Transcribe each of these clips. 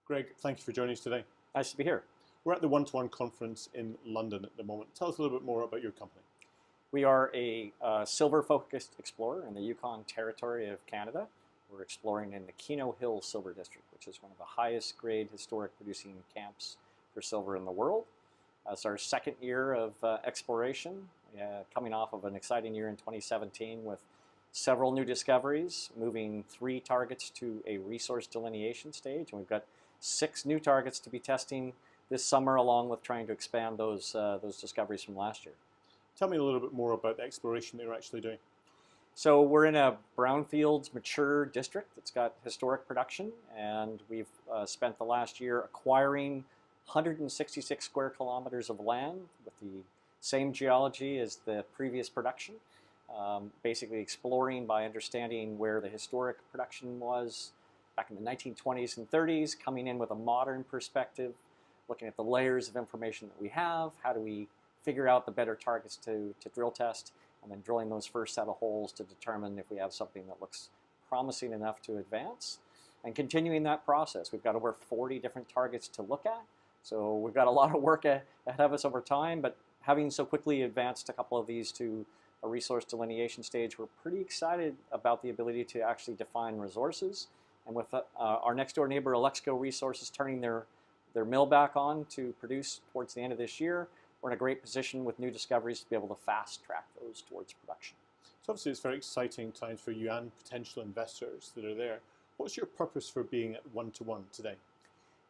Greg, thank you for joining us today. Nice to be here. We're at the One-to-One conference in London at the moment. Tell us a little bit more about your company. We are a silver-focused explorer in the Yukon Territory of Canada. We're exploring in the Keno Hill Silver District, which is one of the highest grade historic producing camps for silver in the world. It's our second year of exploration, coming off of an exciting year in 2017 with several new discoveries, moving 3 targets to a resource delineation stage, and we've got 6 new targets to be testing this summer, along with trying to expand those discoveries from last year. Tell me a little bit more about the exploration that you're actually doing. So we're in a brownfields mature district that's got historic production, and we've spent the last year acquiring 166 square kilometers of land with the same geology as the previous production. Basically exploring by understanding where the historic production was back in the 1920s and 30s, coming in with a modern perspective, looking at the layers of information that we have, how do we figure out the better targets to drill test, and then drilling those first set of holes to determine if we have something that looks promising enough to advance, and continuing that process. We've got over 40 different targets to look at, so we've got a lot of work ahead of us over time, but having so quickly advanced a couple of these to a resource delineation stage, we're pretty excited about the ability to actually define resources. And with our next door neighbor, Alexco Resources, turning their mill back on to produce towards the end of this year, we're in a great position with new discoveries to be able to fast track those towards production. So obviously it's very exciting times for you and potential investors that are there. What's your purpose for being at One-to-One today?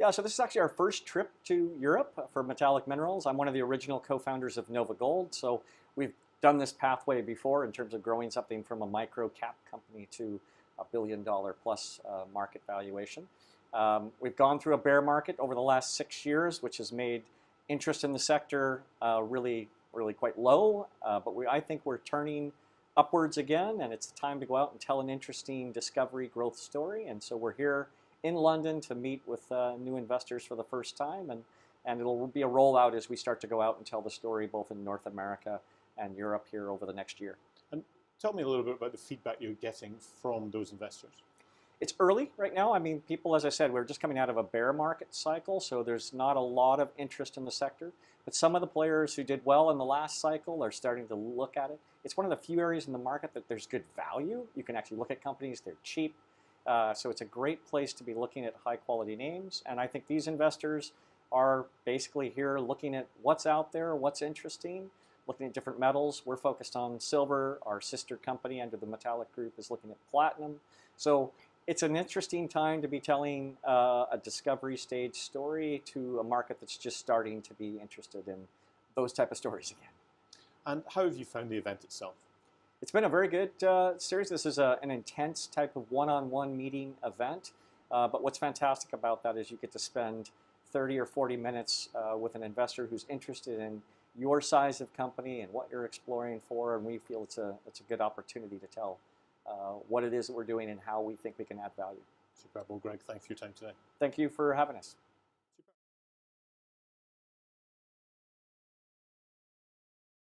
Yeah, so this is actually our first trip to Europe for metallic minerals. I'm one of the original co-founders of Nova Gold, so we've done this pathway before in terms of growing something from a micro cap company to a $1 billion plus market valuation. We've gone through a bear market over the last 6 years, which has made interest in the sector really quite low, but I think we're turning upwards again, and it's time to go out and tell an interesting discovery growth story. And so we're here in London to meet with new investors for the first time, and it'll be a rollout as we start to go out and tell the story both in North America and Europe here over the next year. And tell me a little bit about the feedback you're getting from those investors. It's early right now. I mean, people, as I said, we're just coming out of a bear market cycle, so there's not a lot of interest in the sector. But some of the players who did well in the last cycle are starting to look at it. It's one of the few areas in the market that there's good value. You can actually look at companies, they're cheap. So it's a great place to be looking at high quality names. And I think these investors are basically here looking at what's out there, what's interesting, looking at different metals. We're focused on silver. Our sister company under the Metallic Group is looking at platinum. So it's an interesting time to be telling a discovery stage story to a market that's just starting to be interested in those type of stories again. And how have you found the event itself? It's been a very good series. This is an intense type of one-on-one meeting event. But what's fantastic about that is you get to spend 30 or 40 minutes with an investor who's interested in your size of company and what you're exploring for, and we feel it's a good opportunity to tell what it is that we're doing and how we think we can add value. Superb. Well, Greg, thanks for your time today. Thank you for having us.